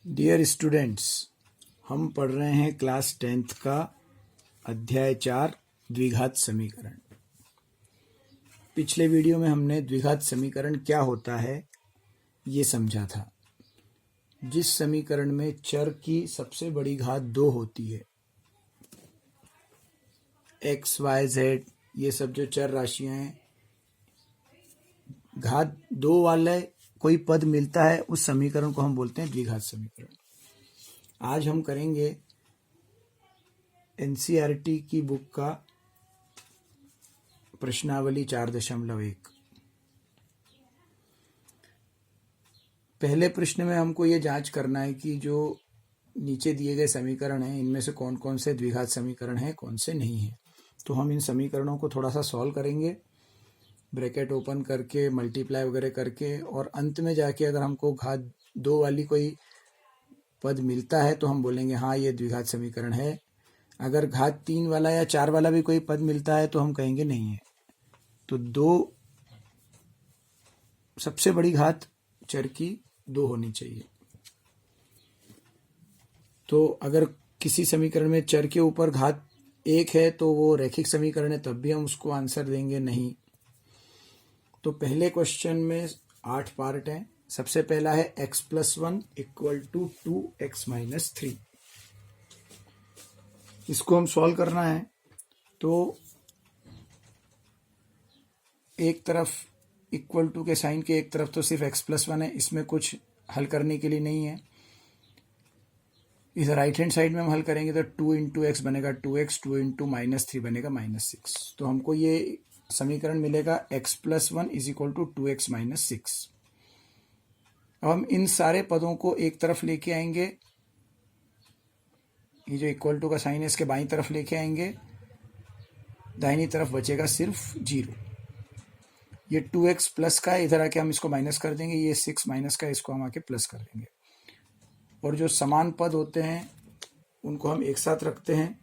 Dear students, हम पढ़ रहे हैं क्लास 10th का अध्याय 4 द्विघात समीकरण। पिछले वीडियो में हमने द्विघात समीकरण क्या होता है ये समझा था। जिस समीकरण में चर की सबसे बड़ी घात 2 होती है, x, y, z ये सब जो चर राशियां हैं, घात 2 वाले कोई पद मिलता है, उस समीकरण को हम बोलते हैं द्विघात समीकरण। आज हम करेंगे एनसीईआरटी की बुक का प्रश्नावली 4.1। पहले प्रश्न में हमको ये जांच करना है कि जो नीचे दिए गए समीकरण हैं, इनमें से कौन कौन से द्विघात समीकरण हैं, कौन से नहीं हैं। तो हम इन समीकरणों को थोड़ा सा सॉल्व करेंगे, ब्रैकेट ओपन करके, मल्टीप्लाई वगैरह करके, और अंत में जाके अगर हमको घात 2 वाली कोई पद मिलता है तो हम बोलेंगे हाँ ये द्विघात समीकरण है। अगर घात 3 वाला या 4 वाला भी कोई पद मिलता है तो हम कहेंगे नहीं है। तो 2 सबसे बड़ी घात चर की 2 होनी चाहिए। तो अगर किसी समीकरण में चर के ऊपर घात 1 है तो वो रैखिक समीकरण है, तब भी हम उसको आंसर देंगे नहीं। तो पहले क्वेश्चन में 8 पार्ट हैं। सबसे पहला है x+1 = 2x-3। इसको हम सॉल्व करना है। तो एक तरफ इक्वल टू के साइन के एक तरफ तो सिर्फ x+1 है, इसमें कुछ हल करने के लिए नहीं है। इस राइट हैंड साइड में हम हल करेंगे तो 2 × x बनेगा 2x, 2 × -3 बनेगा -6। तो हमको ये समीकरण मिलेगा x+1 = 2x-6। अब हम इन सारे पदों को एक तरफ लेके आएंगे, ये जो इक्वल टू का साइन है इसके बाईं तरफ लेके आएंगे, दाहिनी तरफ बचेगा सिर्फ 0। ये 2x प्लस का है, इधर आके हम इसको माइनस कर देंगे, ये 6 माइनस का है, इसको हम आके प्लस कर देंगे। और जो समान पद होते हैं उनको हम एक साथ रखते हैं।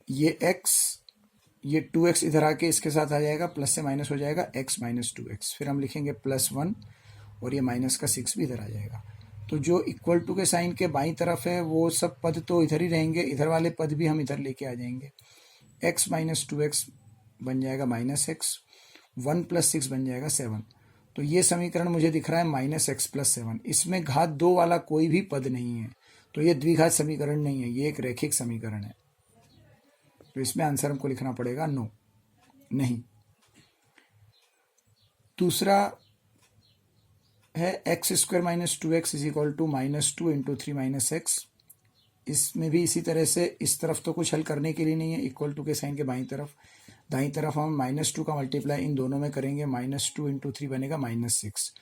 ये x, ये 2x इधर आके इसके साथ आ जाएगा, प्लस से माइनस हो जाएगा x - 2x। फिर हम लिखेंगे +1 और ये माइनस का 6 भी इधर आ जाएगा। तो जो इक्वल टू के साइन के बाईं तरफ है वो सब पद तो इधर ही रहेंगे, इधर वाले पद भी हम इधर लेके आ जाएंगे। x - 2x बन जाएगा -x, 1 + 6 बन जाएगा 7। तो ये समीकरण मुझे दिख रहा है -x + 7। इसमें घात 2 वाला कोई भी पद नहीं है, तो ये द्विघात समीकरण नहीं है, ये एक रैखिक समीकरण है। तो इसमें आंसर हमको लिखना पड़ेगा नो, नहीं। दूसरा है x² - 2x = -2 × 3 - x। इसमें भी इसी तरह से इस तरफ तो कुछ हल करने के लिए नहीं है, इक्वल टू के साइन के बाईं तरफ, दाईं तरफ हम -2 का मल्टीप्लाई इन दोनों में करेंगे, -2 × 3 बनेगा -6,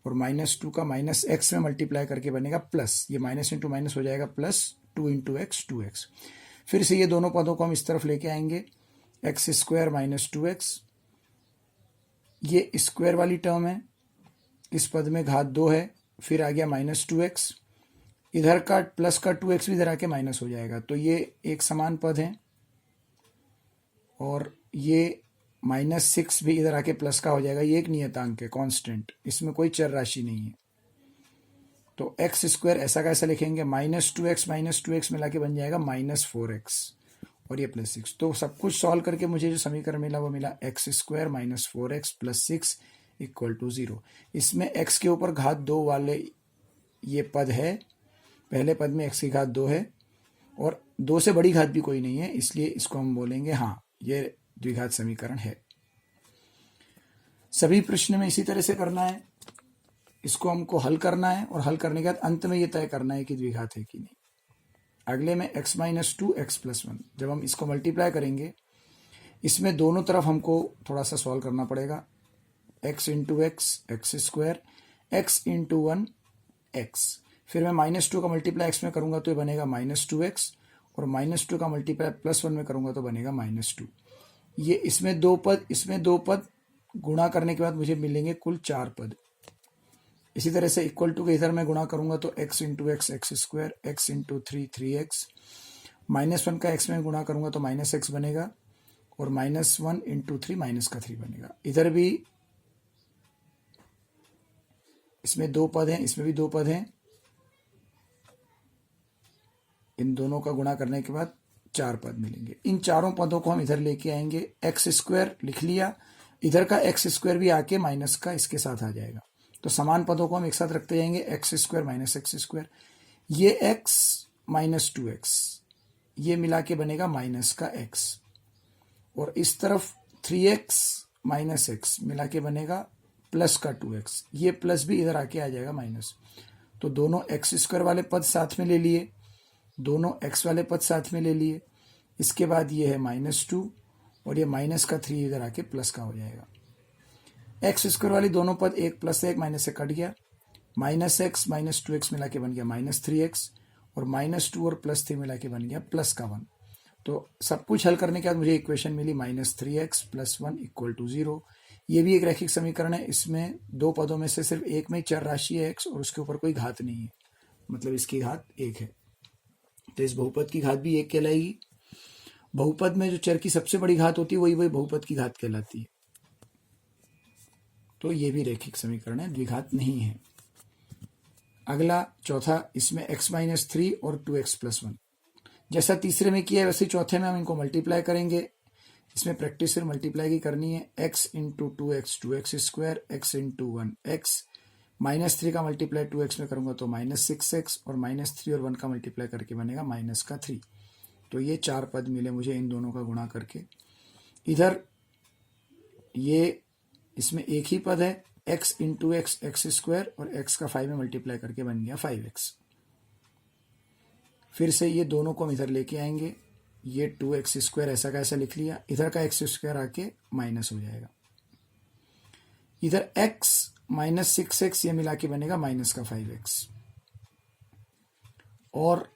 और -2 का -x में मल्टीप्लाई करके बनेगा प्लस, ये माइनस इंटू माइनस हो जाएगा +2 × x 2x। फिर से ये दोनों पदों को हम इस तरफ लेके आएंगे, x² - 2x, ये स्क्वायर वाली टर्म है, इस पद में घात 2 है, फिर आ गया -2x, इधर का प्लस का 2x भी इधर आके माइनस हो जाएगा। तो ये एक समान पद है, और ये -6 भी इधर आके प्लस का हो जाएगा। ये एक नियतांक है, कांस्टेंट, इसमें कोई चर राशि नहीं है। तो x² ऐसा कैसा लिखेंगे, -2x - 2x मिला के बन जाएगा -4x, और ये +6। तो सब कुछ सॉल्व करके मुझे जो समीकरण मिला वो मिला x² - 4x + 6 = 0। इसमें x के ऊपर घात 2 वाले ये पद है, पहले पद में x की घात 2 है और 2 से बड़ी घात भी कोई नहीं है, इसलिए इसको हम बोलेंगे हाँ ये द्विघात समीकरण है। सभी प्रश्न में इसी तरह से करना है, इसको हमको हल करना है, और हल करने के बाद अंत में ये तय करना है कि द्विघात है कि नहीं। अगले में x - 2 x + 1, जब हम इसको मल्टीप्लाई करेंगे, इसमें दोनों तरफ हमको थोड़ा सा सॉल्व करना पड़ेगा। x × x x², x × 1 x, फिर मैं -2 का मल्टीप्लाई x में करूंगा तो ये बनेगा -2x, और -2 का मल्टीप्लाई +1 में करूंगा तो बनेगा -2। ये इसमें 2 पद, इसमें 2 पद गुणा करने के बाद मुझे मिलेंगे कुल 4 पद। इसी तरह से इक्वल टू के इधर मैं गुणा करूंगा तो x × x x², x × 3 3x, -1 का x में गुणा करूंगा तो -x बनेगा, और -1 × 3 -3 बनेगा। इधर भी इसमें 2 पद हैं, इसमें भी 2 पद हैं। इन दोनों का गुणा करने के बाद 4 पद मिलेंगे। इन चारों पदों को हम इधर लेके आएंगे। एक्स स्क्वायर लिख लिया, इधर का एक्स स्क्वायर भी आके माइनस का इसके साथ आ जाएगा। तो समान पदों को हम एक साथ रखते जाएंगे। X square minus x square, ये एक्स माइनस 2x, ये मिला के बनेगा माइनस का x। और इस तरफ 3x माइनस एक्स मिला के बनेगा प्लस का 2x। ये प्लस भी इधर आके आ जाएगा माइनस। तो दोनों एक्स स्क्वायर वाले पद साथ में ले लिए, दोनों x वाले पद साथ में ले लिए। इसके बाद ये है -2 और ये माइनस का 3 इधर आके प्लस का हो जाएगा। एक्स स्क्वायर वाली दोनों पद 1 प्लस 1 माइनस से कट गया। माइनस एक्स माइनस 2x मिला के बन गया -3x और -2 और +3 मिला के बन गया प्लस का 1। तो सब कुछ हल करने के बाद मुझे इक्वेशन मिली -3x + 1 = 0। ये भी एक रैखिक समीकरण है। इसमें दो पदों में से सिर्फ एक में चर राशि है x और उसके ऊपर कोई घात नहीं है, मतलब इसकी घात 1 है। तो इस बहुपद की घात भी 1 कहलाएगी। बहुपद में जो चर की सबसे बड़ी घात होती है वही बहुपद की घात कहलाती है। तो ये भी रैखिक समीकरण है, द्विघात नहीं है। अगला चौथा, इसमें x-3 और 2x + 1 जैसा तीसरे में किया है वैसे चौथे में हम इनको मल्टीप्लाई करेंगे। इसमें प्रैक्टिस फिर मल्टीप्लाई की करनी है। x × 2x 2x², x × 1 x, -3 का मल्टीप्लाई 2x में करूंगा तो -6x और -3 और 1 का मल्टीप्लाई करके बनेगा -3। तो ये 4 पद मिले मुझे इन दोनों का गुणा करके। इधर ये इसमें एक ही पद है, x × x x² और x का 5 में मल्टीप्लाई करके बन गया 5x। फिर से ये दोनों को हम इधर लेके आएंगे। ये 2x² ऐसा का ऐसा लिख लिया, इधर का x² आके माइनस हो जाएगा। इधर x -6x ये मिला के बनेगा माइनस का 5x और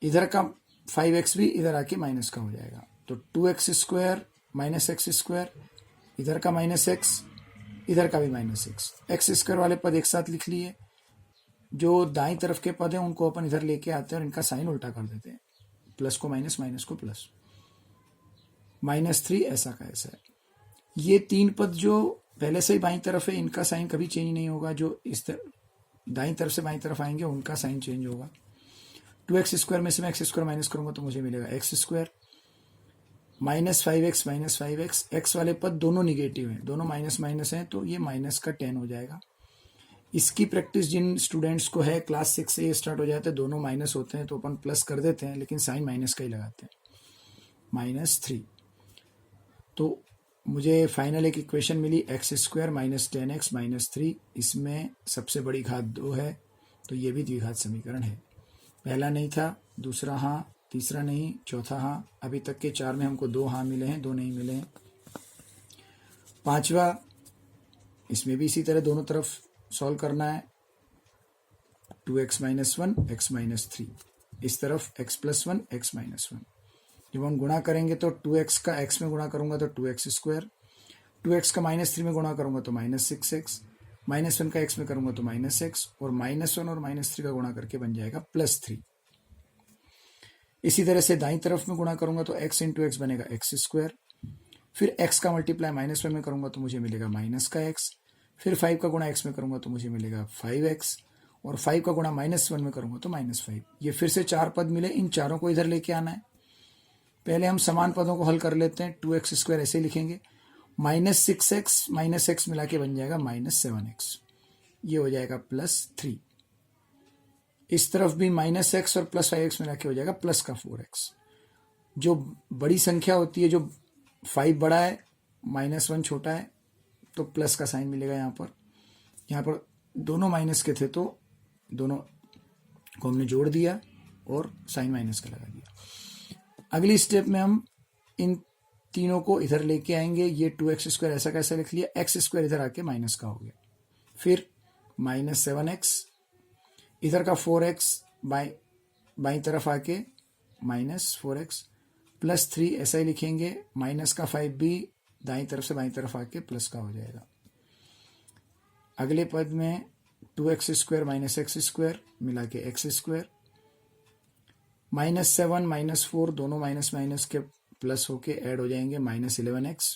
इधर का 5x भी इधर आके माइनस का हो जाएगा। तो 2x² -x², इधर का -x, इधर का भी -x। x² वाले पद एक साथ लिख लिए। जो दाईं तरफ के पद हैं उनको अपन इधर लेके आते हैं और इनका साइन उल्टा कर देते हैं। प्लस को माइनस, माइनस को प्लस, -3 ऐसा का ऐसा है। ये 3 पद जो पहले से ही बाईं तरफ है इनका साइन कभी चेंज नहीं होगा। जो इस दाईं तरफ से बाईं तरफ आएंगे उनका साइन चेंज होगा। 2x² में से मैं x² माइनस करूंगा तो मुझे मिलेगा x²। -5x -5x, x वाले पद दोनों निगेटिव हैं, दोनों माइनस माइनस हैं, तो ये माइनस का 10 हो जाएगा। इसकी प्रैक्टिस जिन स्टूडेंट्स को है क्लास 6 से ये स्टार्ट हो जाते हैं, दोनों माइनस होते हैं तो अपन प्लस कर देते हैं, लेकिन साइन माइनस का ही लगाते हैं। -3। तो मुझे फाइनल एक इक्वेशन मिली x² -10x -3। इसमें सबसे बड़ी घात 2 है, तो ये भी द्विघात समीकरण है। पहला नहीं था, दूसरा हाँ, तीसरा नहीं, चौथा हाँ। अभी तक के 4 में हमको 2 हाँ मिले हैं, 2 नहीं मिले हैं। पांचवा, इसमें भी इसी तरह दोनों तरफ सॉल्व करना है। 2x - 1 x - 3, इस तरफ x + 1 x - 1। जब हम गुणा करेंगे तो 2x का x में गुणा करूंगा तो 2x², 2x का -3 में गुणा करूंगा तो -6x, -1 का x में करूंगा तो -x और -1 और -3 का गुणा करके बन जाएगा +3। इसी तरह से दाईं तरफ में गुणा करूंगा तो x × x बनेगा x²। फिर x का मल्टीप्लाई -1 में करूंगा तो मुझे मिलेगा माइनस का x। फिर 5 का गुणा x में करूंगा तो मुझे मिलेगा 5x और 5 का गुणा -1 में करूंगा तो -5। ये फिर से 4 पद मिले, इन चारों को इधर लेके आना है। पहले हम समान पदों को हल कर लेते हैं। 2x² ऐसे लिखेंगे, -6x -x मिला के बन जाएगा -7x, ये हो जाएगा +3। इस तरफ भी -x और +5x मिला के हो जाएगा प्लस का 4x। जो बड़ी संख्या होती है, जो 5 बड़ा है -1 छोटा है, तो प्लस का साइन मिलेगा। यहाँ पर दोनों माइनस के थे तो दोनों को हमने जोड़ दिया और साइन माइनस का लगा दिया। अगली स्टेप में हम इन तीनों को इधर लेके आएंगे। ये 2x² ऐसा कैसा लिख लिया, x² इधर आके माइनस का हो गया। फिर -7x, इधर का 4x बाईं तरफ आके -4x +3 ऐसा ही लिखेंगे। माइनस का 5 भी दाईं तरफ से बाईं तरफ आके प्लस का हो जाएगा। अगले पद में 2x² -x² मिला के x², -7 -4 दोनों माइनस माइनस के प्लस होके ऐड हो जाएंगे, -11x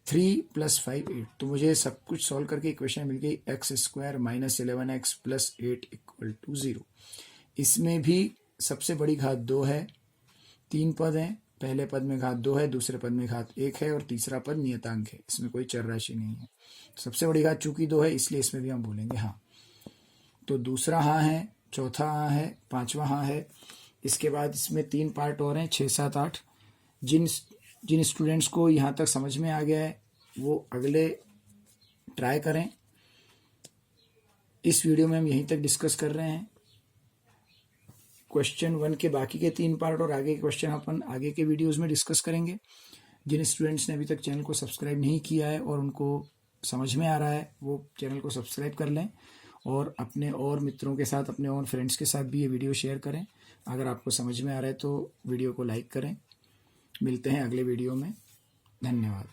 3 + 5 8। तो मुझे सब कुछ सॉल्व करके इक्वेशन मिल गई x² - 11x + 8 = 0। इसमें भी सबसे बड़ी घात 2 है, 3 पद हैं, पहले पद में घात 2 है, दूसरे पद में घात 1 है और तीसरा पद नियतांक है, इसमें कोई चर राशि नहीं है। सबसे बड़ी घात चूंकि 2 है इसलिए इसमें भी हम बोलेंगे हाँ। तो दूसरा हाँ है, चौथा हाँ है, पांचवा हाँ है। इसके बाद इसमें 3 पार्ट और हैं, 6 7 8। जिन स्टूडेंट्स को यहाँ तक समझ में आ गया है वो अगले ट्राई करें। इस वीडियो में हम यहीं तक डिस्कस कर रहे हैं। क्वेश्चन 1 के बाकी के 3 पार्ट और आगे के क्वेश्चन अपन आगे के वीडियोस में डिस्कस करेंगे। जिन स्टूडेंट्स ने अभी तक चैनल को सब्सक्राइब नहीं किया है और उनको समझ में आ रहा है वो चैनल को सब्सक्राइब कर लें और अपने और मित्रों के साथ, अपने और फ्रेंड्स के साथ भी ये वीडियो शेयर करें। अगर आपको समझ में आ रहा है तो वीडियो को लाइक करें। मिलते हैं अगले वीडियो में। धन्यवाद।